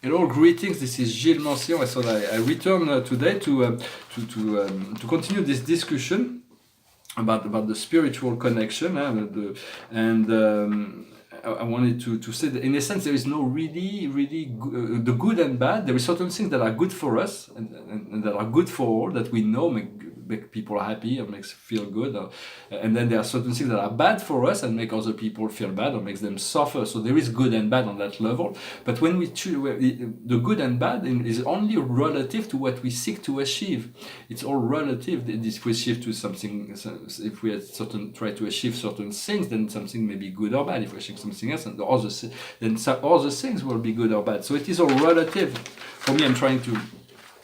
Hello, greetings. This is Gilles Mancion. So I return today to continue this discussion about the spiritual connection, I wanted to say that in a sense there is no really the good and bad. There is certain things that are good for us and that are good for all, that we know make people happy or makes feel good, and then there are certain things that are bad for us and make other people feel bad or makes them suffer. So there is good and bad on that level. But when we choose, the good and bad is only relative to what we seek to achieve. It's all relative. If we achieve to something, if we try to achieve certain things, then something may be good or bad. If we achieve something else, and then other things will be good or bad. So it is all relative. For me,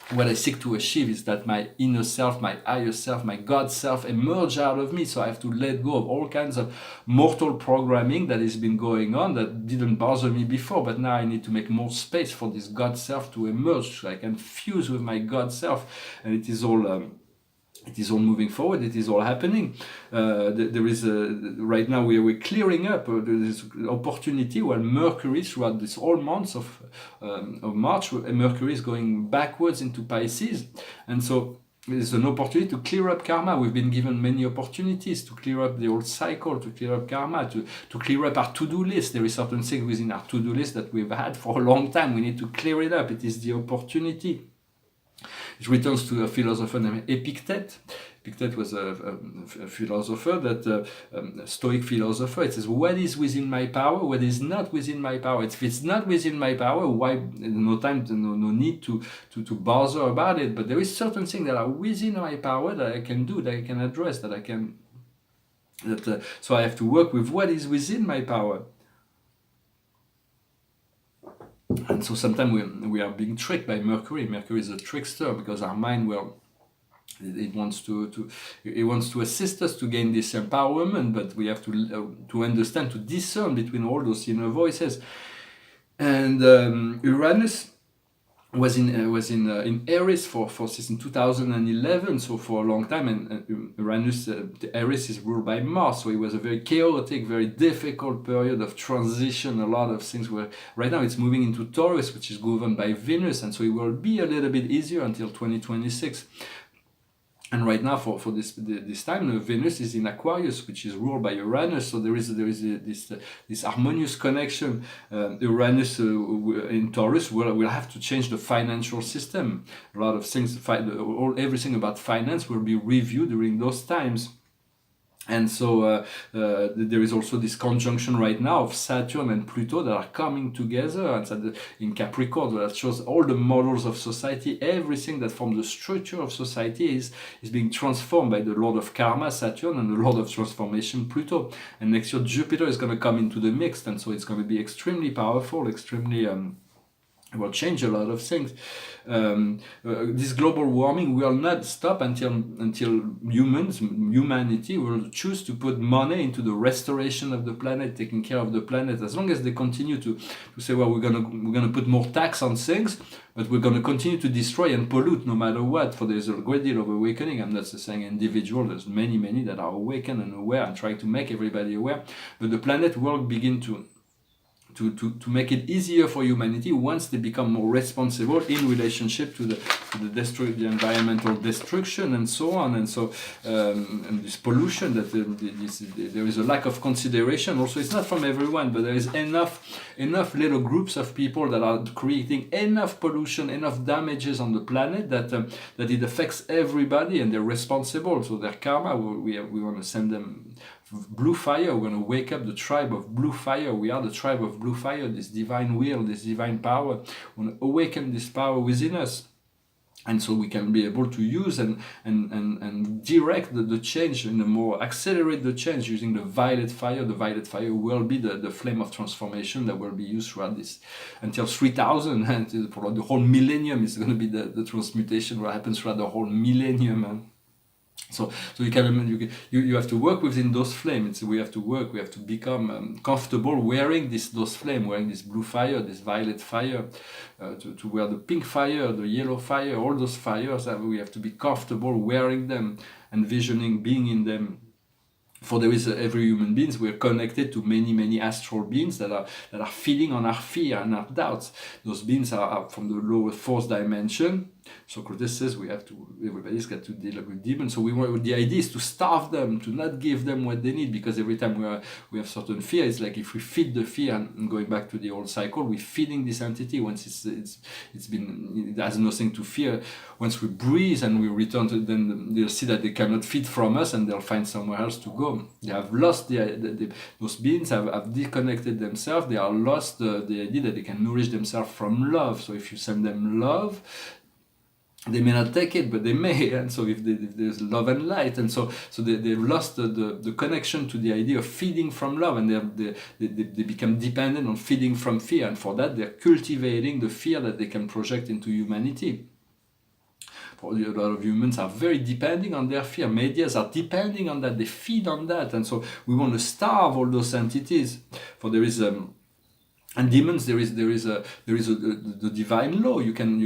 what I seek to achieve is that my inner self, my higher self, my God self emerge out of me. So I have to let go of all kinds of mortal programming that has been going on that didn't bother me before. But now I need to make more space for this God self to emerge, so I can fuse with my God self. And it is all moving forward. It is all happening. There is right now we're clearing up this opportunity where Mercury, throughout this whole month of March, Mercury is going backwards into Pisces, and so there's an opportunity to clear up karma. We've been given many opportunities to clear up the old cycle, to clear up karma, to clear up our to-do list. There is certain things within our to-do list that we've had for a long time. We need to clear it up. It is the opportunity. It returns to a philosopher named Epictet. Epictet was a philosopher, a Stoic philosopher. It says, what is within my power? What is not within my power? If it's not within my power, why? No time, no need to bother about it. But there is certain things that are within my power that I can do, that I can address, so I have to work with what is within my power. And so sometimes we are being tricked by Mercury. Mercury is a trickster because our mind it wants to assist us to gain this empowerment, but we have to understand, to discern between all those inner voices. And Uranus was in Aries since 2011, so for a long time, and Uranus, the Aries is ruled by Mars, so it was a very chaotic, very difficult period of transition. A lot of things were, right now it's moving into Taurus, which is governed by Venus, and so it will be a little bit easier until 2026. And right now, for this time, Venus is in Aquarius, which is ruled by Uranus. So there is this harmonious connection. Uranus in Taurus will have to change the financial system. A lot of things, everything about finance will be reviewed during those times. And so there is also this conjunction right now of Saturn and Pluto that are coming together, and in Capricorn that shows all the models of society, everything that forms the structure of society is being transformed by the Lord of Karma, Saturn, and the Lord of Transformation, Pluto. And next year Jupiter is going to come into the mix, and so it's going to be extremely powerful, extremely will change a lot of things. This global warming will not stop until humanity will choose to put money into the restoration of the planet, taking care of the planet. As long as they continue to say, well, we're gonna put more tax on things, but we're gonna continue to destroy and pollute no matter what. For there's a great deal of awakening. I'm not saying individual. There's many that are awakened and aware and trying to make everybody aware. But the planet will begin to make it easier for humanity once they become more responsible in relationship to the environmental destruction and so on. And so and this pollution, that there is a lack of consideration. Also, it's not from everyone, but there is enough little groups of people that are creating enough pollution, enough damages on the planet that it affects everybody, and they're responsible. So their karma, we want to send them blue fire. We're going to wake up the tribe of blue fire. We are the tribe of blue fire, this divine will, this divine power. We want to awaken this power within us. And so we can be able to use and direct the change, in a more accelerate the change using the violet fire. The violet fire will be the flame of transformation that will be used throughout this until 3000, and for the whole millennium is going to be the transmutation what happens throughout the whole millennium. So you have to work within those flames. We have to become comfortable wearing those flames, wearing this blue fire, this violet fire, to wear the pink fire, the yellow fire, all those fires. We have to be comfortable wearing them, envisioning being in them. For there is every human beings, we are connected to many astral beings that are feeding on our fear and our doubts. Those beings are from the lower fourth dimension. Socrates says everybody's got to deal with demons. So the idea is to starve them, to not give them what they need, because every time we have certain fear, it's like if we feed the fear, and going back to the old cycle, we're feeding this entity. Once it has nothing to fear. Once we breathe and we return to, then they'll see that they cannot feed from us, and they'll find somewhere else to go. They have lost those beings have disconnected themselves. They are lost the idea that they can nourish themselves from love. So if you send them love, they may not take it, but they may. And so if there's love and light, and so they've lost the connection to the idea of feeding from love, and they become dependent on feeding from fear. And for that, they're cultivating the fear that they can project into humanity. A lot of humans are very depending on their fear. Medias are depending on that. They feed on that, and so we want to starve all those entities. For there is and demons, there is the divine law. You can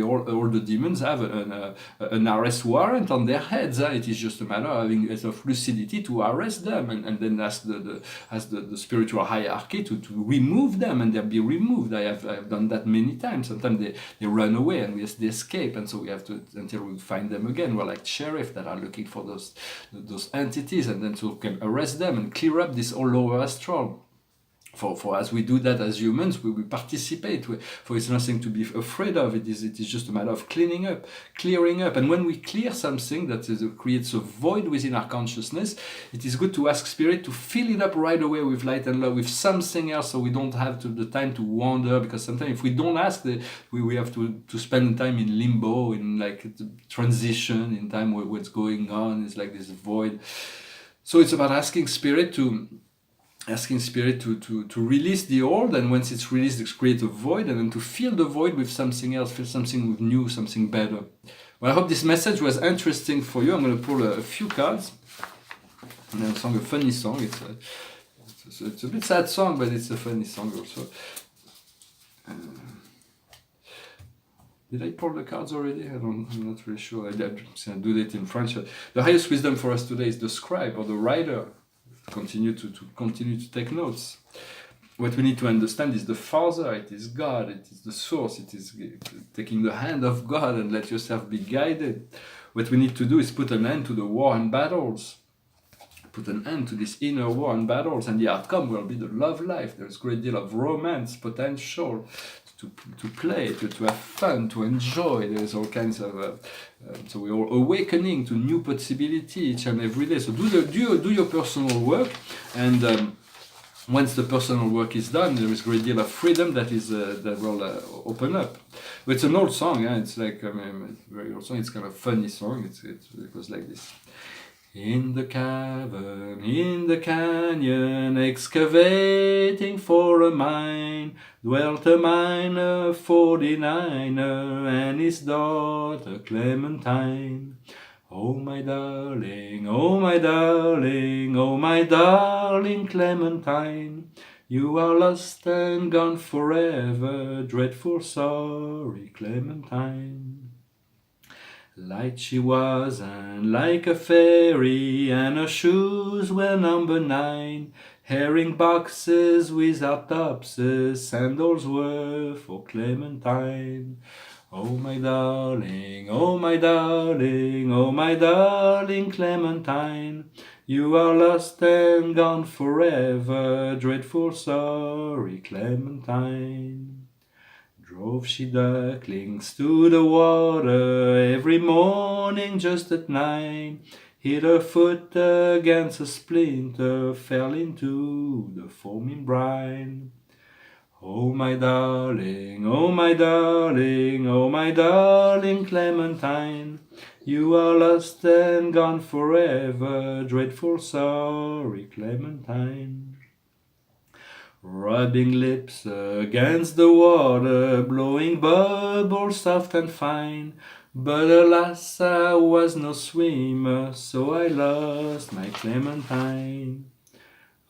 all the demons have an arrest warrant on their heads. It is just a matter of having enough lucidity to arrest them, and then ask the spiritual hierarchy to remove them, and they'll be removed. I've done that many times. Sometimes they run away and they escape, and so we have to until we find them again. We're like sheriff that are looking for those entities, and then so we can arrest them and clear up this all lower astral. For as we do that as humans, we participate. For it's nothing to be afraid of. It is just a matter of clearing up. And when we clear something that creates a void within our consciousness, it is good to ask Spirit to fill it up right away with light and love, with something else, so we don't have the time to wander. Because sometimes if we don't ask, we have to spend time in limbo, in like the transition, in time what's going on. It's like this void. So it's about asking Spirit to release the old, and once it's released, it creates a void, and then to fill the void with something else, fill something with new, something better. Well, I hope this message was interesting for you. I'm going to pull a few cards. And then a funny song. It's a bit sad song, but it's a funny song also. Did I pull the cards already? I'm not really sure. I do it in French. The highest wisdom for us today is the scribe or the writer. Continue to take notes. What we need to understand is the Father, it is God, it is the source, it is taking the hand of God and let yourself be guided. What we need to do is put an end to the war and battles. Put an end to this inner war and battles, and the outcome will be the love life. There's a great deal of romance, potential to play, to have fun, to enjoy. There's all kinds of so we're all awakening to new possibility each and every day. So do your personal work, and once the personal work is done, there is a great deal of freedom that will open up. But it's an old song. It's like it's a very old song. It's kind of a funny song. It goes like this. In the cavern, in the canyon, excavating for a mine, dwelt a miner 49er and his daughter Clementine. Oh my darling, oh my darling, oh my darling Clementine, you are lost and gone forever, dreadful sorry Clementine. Light she was and like a fairy, and her shoes were number 9. Herring boxes without topses, sandals were for Clementine. Oh my darling, oh my darling, oh my darling Clementine, you are lost and gone forever, dreadful sorry Clementine. Drove she ducklings to the water every morning just at 9, hit her foot against a splinter, fell into the foaming brine. Oh my darling, oh my darling, oh my darling Clementine, you are lost and gone forever, dreadful sorry Clementine. Rubbing lips against the water, blowing bubbles soft and fine, but alas, I was no swimmer, so I lost my Clementine.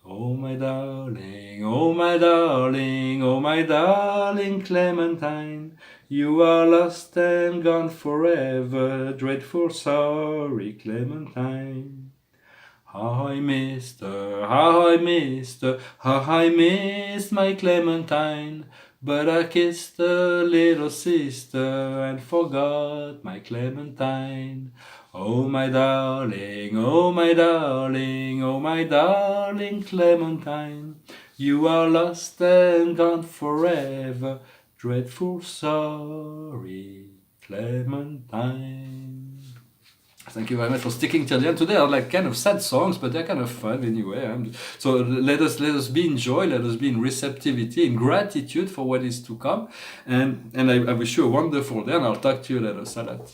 Oh my darling, oh my darling, oh my darling Clementine, you are lost and gone forever, dreadful sorry Clementine. How I missed her, how I missed her, how I missed my Clementine. But I kissed her little sister and forgot my Clementine. Oh my darling, oh my darling, oh my darling Clementine. You are lost and gone forever. Dreadful sorry, Clementine. Thank you very much for sticking till the end. Today are like kind of sad songs, but they're kind of fun anyway. So let us be in joy, let us be in receptivity, in gratitude for what is to come, and I wish you a wonderful day, and I'll talk to you later. Salat.